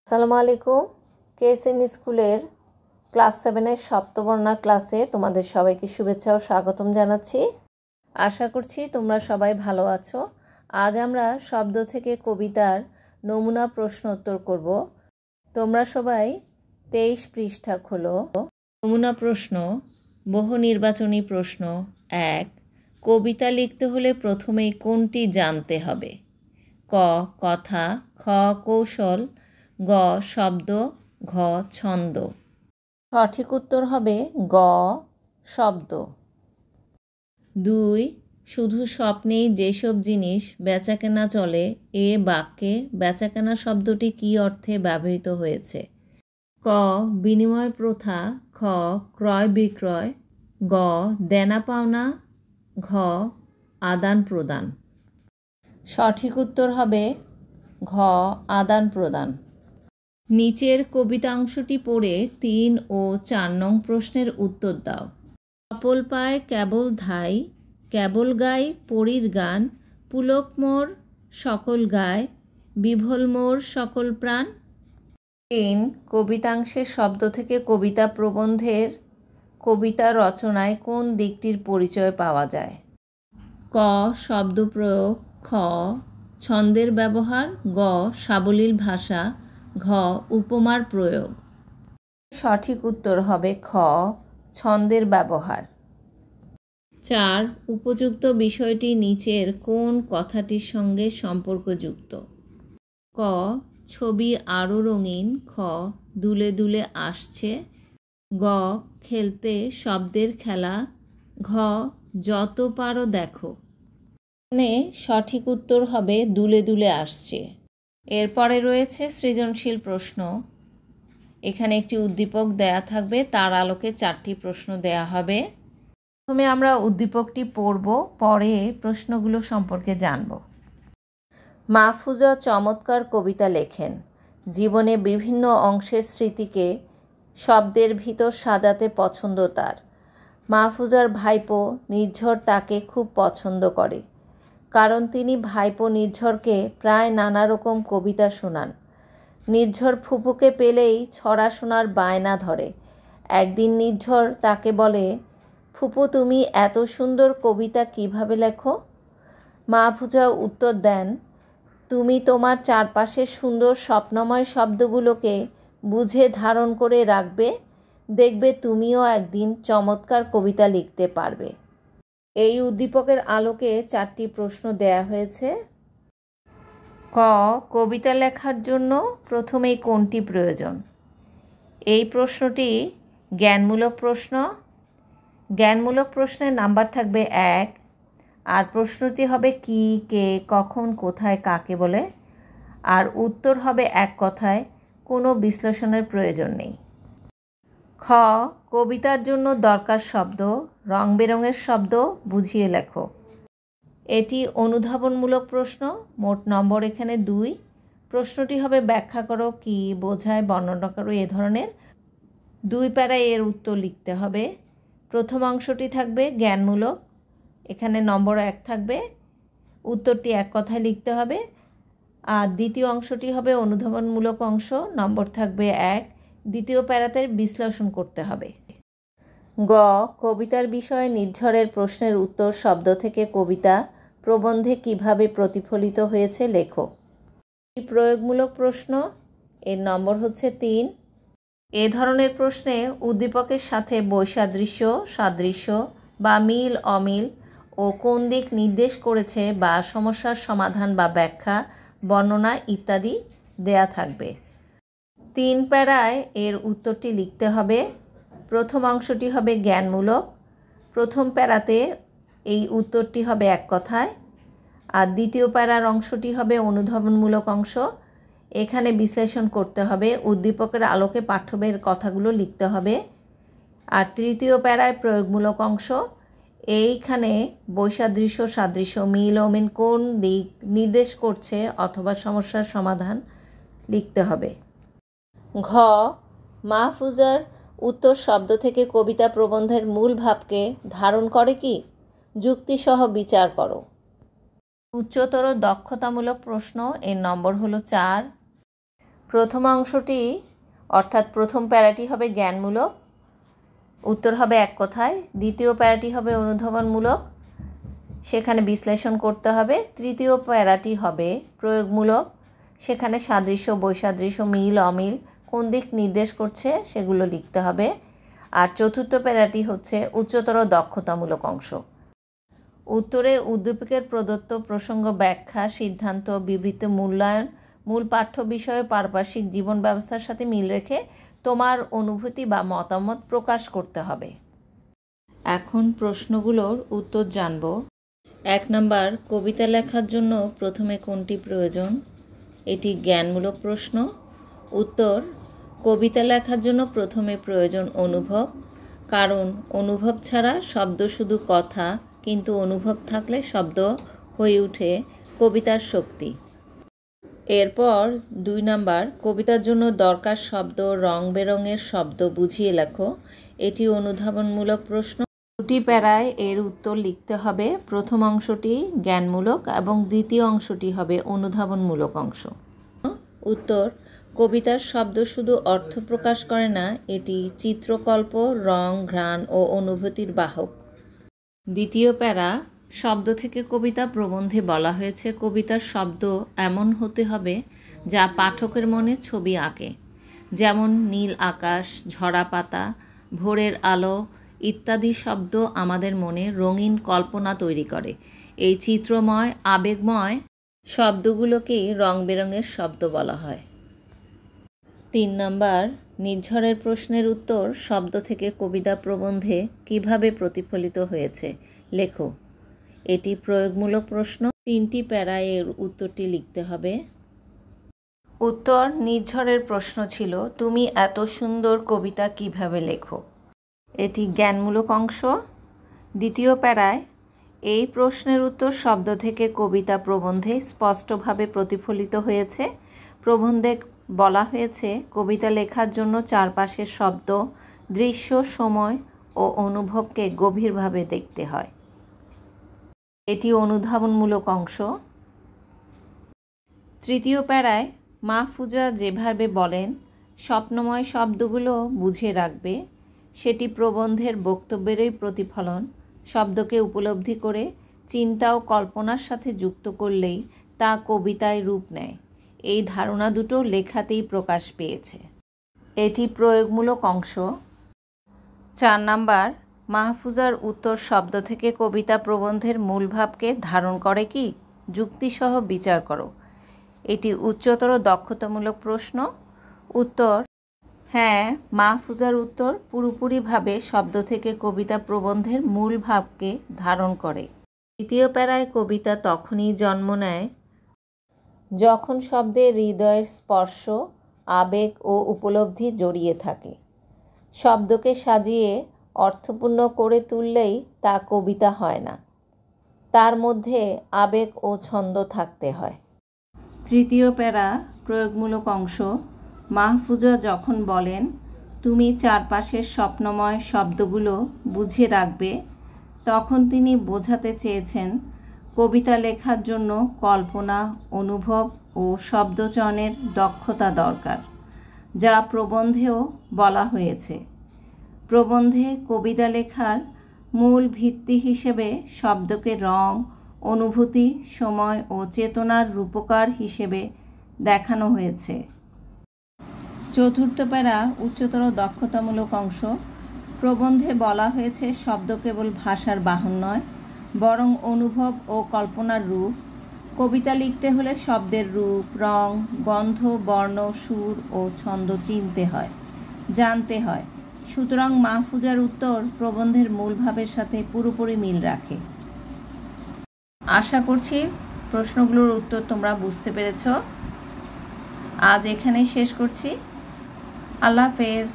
আসসালামু আলাইকুম। কেএসএন স্কুলের ক্লাস 7-এর সপ্তবর্ণা ক্লাসে তোমাদের সবাইকে শুভেচ্ছা ও স্বাগতম জানাচ্ছি। আশা করছি তোমরা সবাই ভালো আছো। আজ আমরা শব্দ থেকে কবিতার নমুনা প্রশ্ন উত্তর করব। তোমরা সবাই 23 পৃষ্ঠা খোলো। নমুনা প্রশ্ন, বহু নির্বাচনী প্রশ্ন 1। কবিতা লিখতে হলে প্রথমেই কোনটি জানতে হবে? ক কথা, খ কৌশল, গ শব্দ, ঘ ছন্দ। সঠিক উত্তর হবে গ শব্দ। 2। শুধু স্বপ্নেই যেসব জিনিস বেচাকেনা চলে, এ বাক্যে বেচাকেনা শব্দটি কী অর্থে ব্যবহৃত হয়েছে? ক বিনিময় প্রথা, খ ক্রয় বিক্রয়, গ দেনা পাওনা, ঘ আদান প্রদান। সঠিক উত্তর হবে ঘ আদান প্রদান। নিচের কবিতাংশটি পড়ে 3 ও 4 নং প্রশ্নের উত্তর দাও। সপল পায় কেবল ধাই, কেবল গাই পরীর গান, পুলক মোর সকল গায়, বিভোল মোর সকল প্রাণ। 3 কবিতাংশের শব্দ থেকে কবিতা প্রবন্ধের কবিতা রচনায় কোন দিকটির পরিচয় পাওয়া যায়? ক শব্দ প্রয়োগ, খ ছন্দের ব্যবহার, গ সাবলীল ভাষা, ঘ উপমার প্রয়োগ। সঠিক উত্তর হবে খ ছন্দের ব্যবহার। 4 উপযুক্ত বিষয়টি নিচের কোন কথাটির সঙ্গে সম্পর্কযুক্ত? ক ছবি আরও রঙিন, খ দুলে দুলে আসছে, গ খেলতে শব্দের খেলা, ঘ যত পারো দেখো। এখানে সঠিক উত্তর হবে দুলে দুলে আসছে। এরপরে রয়েছে সৃজনশীল প্রশ্ন। এখানে একটি উদ্দীপক দেয়া থাকবে, তার আলোকে 4টি প্রশ্ন দেয়া হবে। প্রথমে আমরা উদ্দীপকটি পড়ব, পরে প্রশ্নগুলো সম্পর্কে জানব। মাহফুজা চমৎকার কবিতা লেখেন। জীবনে বিভিন্ন অংশের স্মৃতিকে শব্দের ভিতর সাজাতে পছন্দ তার। মাহফুজার ভাইপো নির্ঝর তাকে খুব পছন্দ করে, কারণ তিনি ভাইপো নির্ঝরকে প্রায় নানা রকম কবিতা শোনান। নির্ঝর ফুপুকে পেলেই ছড়া শোনার বায়না ধরে। একদিন নির্ঝর তাকে বলে, ফুপু তুমি এত সুন্দর কবিতা কিভাবে লেখো? মাহফুজা উত্তর দেন, তুমি তোমার চারপাশের সুন্দর স্বপ্নময় শব্দগুলোকে বুঝে ধারণ করে রাখবে, দেখবে তুমিও একদিন চমৎকার কবিতা লিখতে পারবে। এই উদ্দীপকের আলোকে 4টি প্রশ্ন দেয়া হয়েছে। ক কবিতা লেখার জন্য প্রথমেই কোনটি প্রয়োজন? এই প্রশ্নটি জ্ঞানমূলক প্রশ্ন। জ্ঞানমূলক প্রশ্নের নাম্বার থাকবে 1, আর প্রশ্নটি হবে কি, কে, কখন, কোথায়, কাকে বলে, আর উত্তর হবে এক কথায়, কোনো বিশ্লেষণের প্রয়োজন নেই। খ কবিতার জন্য দরকার শব্দ, রং বেরঙের শব্দ বুঝিয়ে লেখো। এটি অনুধাবনমূলক প্রশ্ন, মোট নম্বর এখানে 2। প্রশ্নটি হবে ব্যাখ্যা করো, কি বোঝায়, বর্ণনা করো, এ ধরনের। 2 প্যারায় এর উত্তর লিখতে হবে। প্রথম অংশটি থাকবে জ্ঞানমূলক, এখানে নম্বর 1 থাকবে, উত্তরটি এক কথায় লিখতে হবে। আর দ্বিতীয় অংশটি হবে অনুধাবনমূলক অংশ, নম্বর থাকবে 1, দ্বিতীয় প্যারাতে বিশ্লেষণ করতে হবে। গ কবিতার বিষয়ে নির্ঝরের প্রশ্নের উত্তর শব্দ থেকে কবিতা প্রবন্ধে কিভাবে প্রতিফলিত হয়েছে লেখো। এই প্রয়োগমূলক প্রশ্ন, এর নম্বর হচ্ছে 3। এ ধরনের প্রশ্নে উদ্দীপকের সাথে বৈসাদৃশ্য, সাদৃশ্য বা মিল অমিল ও কোন দিক নির্দেশ করেছে বা সমস্যার সমাধান বা ব্যাখ্যা, বর্ণনা ইত্যাদি দেয়া থাকবে। 3 প্যারায় এর উত্তরটি লিখতে হবে। প্রথম অংশটি হবে জ্ঞানমূলক, প্রথম প্যারাতে এই উত্তরটি হবে এক কথায়, আর দ্বিতীয় প্যারার অংশটি হবে অনুধাবনমূলক অংশ, এখানে বিশ্লেষণ করতে হবে, উদ্দীপকের আলোকে পাঠ্যবের কথাগুলো লিখতে হবে। আর তৃতীয় প্যারায় প্রয়োগমূলক অংশ, এইখানে বৈসাদৃশ্য, সাদৃশ্য, মিল অমিল কোন দিক নির্দেশ করছে অথবা সমস্যার সমাধান লিখতে হবে। ঘ মাহফুজার উত্তর শব্দ থেকে কবিতা প্রবন্ধের মূল ভাবকে ধারণ করে কি? যুক্তিসহ বিচার করো। উচ্চতর দক্ষতামূলক প্রশ্ন, এর নম্বর হলো 4। প্রথম অংশটি অর্থাৎ প্রথম প্যারাটি হবে জ্ঞানমূলক, উত্তর হবে এক কথায়। দ্বিতীয় প্যারাটি হবে অনুধাবনমূলক, সেখানে বিশ্লেষণ করতে হবে। তৃতীয় প্যারাটি হবে প্রয়োগমূলক, সেখানে সাদৃশ্য বৈসাদৃশ্য মিল অমিল কোন দিক নির্দেশ করছে সেগুলো লিখতে হবে। আর চতুর্থ প্যারাটি হচ্ছে উচ্চতর দক্ষতামূলক অংশ। উত্তরে উদ্দীপকের প্রদত্ত প্রসঙ্গ ব্যাখ্যা, সিদ্ধান্ত, বিবৃতি, মূল্যায়ন, মূল পাঠ্য বিষয়ে পারিপার্শ্বিক জীবন ব্যবস্থার সাথে মিল রেখে তোমার অনুভূতি বা মতামত প্রকাশ করতে হবে। এখন প্রশ্নগুলোর উত্তর জানব। 1 নম্বর, কবিতা লেখার জন্য প্রথমে কোনটি প্রয়োজন? এটি জ্ঞানমূলক প্রশ্ন। উত্তর, কবিতা লেখার জন্য প্রথমে প্রয়োজন অনুভব, কারণ অনুভব ছাড়া শব্দ শুধু কথা, কিন্তু অনুভব থাকলে শব্দ হয়ে ওঠে কবিতার শক্তি। এরপর 2 নম্বর, কবিতার জন্য দরকার শব্দ, রং বেরঙের শব্দ বুঝিয়ে লেখো। এটি অনুধাবনমূলক প্রশ্ন। 2টি প্যারায় এর উত্তর লিখতে হবে। প্রথম অংশটি জ্ঞানমূলক এবং দ্বিতীয় অংশটি হবে অনুধাবনমূলক অংশ। উত্তর, কবিতার শব্দ শুধু অর্থ প্রকাশ করে না, এটি চিত্রকল্প, রং, ঘ্রাণ ও অনুভূতির বাহক। দ্বিতীয় প্যারা, শব্দ থেকে কবিতা প্রবন্ধে বলা হয়েছে কবিতার শব্দ এমন হতে হবে যা পাঠকের মনে ছবি আঁকে, যেমন নীল আকাশ, ঝরা পাতা, ভোরের আলো ইত্যাদি শব্দ আমাদের মনে রঙিন কল্পনা তৈরি করে। এই চিত্রময় আবেগময় শব্দগুলোকেই রং বেরঙের শব্দ বলা হয়। 3 নম্বর, নির্ঝরের প্রশ্নের উত্তর শব্দ থেকে কবিতা প্রবন্ধে কিভাবে প্রতিফলিত হয়েছে লেখো। এটি প্রয়োগমূলক প্রশ্ন। 3টি প্যারায় এর উত্তরটি লিখতে হবে। উত্তর, নির্ঝরের প্রশ্ন ছিল তুমি এত সুন্দর কবিতা কিভাবে লেখো। এটি জ্ঞানমূলক অংশ। দ্বিতীয় প্যারায় এই প্রশ্নের উত্তর শব্দ থেকে কবিতা প্রবন্ধে স্পষ্টভাবে প্রতিফলিত হয়েছে। প্রবন্ধে বলা হয়েছে কবিতা লেখার জন্য চারপাশের শব্দ, দৃশ্য, সময় ও অনুভবকে গভীরভাবে দেখতে হয়। এটি অনুধাবনমূলক অংশ। তৃতীয় প্যারায় মাহফুজা যেভাবে বলেন স্বপ্নময় শব্দগুলো বুঝে রাখবে, সেটি প্রবন্ধের বক্তব্যেরই প্রতিফলন। শব্দকে উপলব্ধি করে চিন্তা ও কল্পনার সাথে যুক্ত করলেই তা কবিতায় রূপ নেয়। এই ধারণা দুটো লেখাতেই প্রকাশ পেয়েছে। এটি প্রয়োগমূলক অংশ। 4 নম্বর, মাহফুজার উত্তর শব্দ থেকে কবিতা প্রবন্ধের মূল ভাবকে ধারণ করে কি? যুক্তিসহ বিচার করো। এটি উচ্চতর দক্ষতামূলক প্রশ্ন। উত্তর, হ্যাঁ, মাহফুজার উত্তর পুরোপুরিভাবে শব্দ থেকে কবিতা প্রবন্ধের মূল ভাবকে ধারণ করে। দ্বিতীয় প্যারায় কবিতা তখনই জন্ম নেয় যখন শব্দে হৃদয়ের স্পর্শ, আবেগ ও উপলব্ধি জড়িয়ে থাকে। শব্দকে সাজিয়ে অর্থপূর্ণ করে তুললেই তা কবিতা হয় না, তার মধ্যে আবেগ ও ছন্দ থাকতে হয়। তৃতীয় প্যারা প্রয়োগমূলক অংশ। মাহফুজা যখন বলেন তুমি চারপাশের স্বপ্নময় শব্দগুলো বুঝে রাখবে, তখন তিনি বোঝাতে চেয়েছেন কবিতা লেখার জন্য কল্পনা, অনুভব ও শব্দচয়নের দক্ষতা দরকার, যা প্রবন্ধেও বলা হয়েছে। প্রবন্ধে কবিতা লেখার মূল ভিত্তি হিসেবে শব্দকে রং, অনুভূতি, সময় ও চেতনার রূপকার হিসেবে দেখানো হয়েছে। চতুর্থ প্যারা উচ্চতর দক্ষতামূলক অংশ। প্রবন্ধে বলা হয়েছে শব্দ কেবল ভাষার বাহন নয়, বরং অনুভব ও কল্পনার রূপ। কবিতা লিখতে হলে শব্দের রূপ, রং, গন্ধ, বর্ণ, সুর ও ছন্দ চিনতে হয়, জানতে হয়। সুতরাং মাহফুজার উত্তর প্রবন্ধের মূল ভাবের সাথে পুরোপুরি মিল রাখে। আশা করছি প্রশ্নগুলোর উত্তর তোমরা বুঝতে পেরেছ। আজ এখানেই শেষ করছি। আল্লাহ হাফেজ।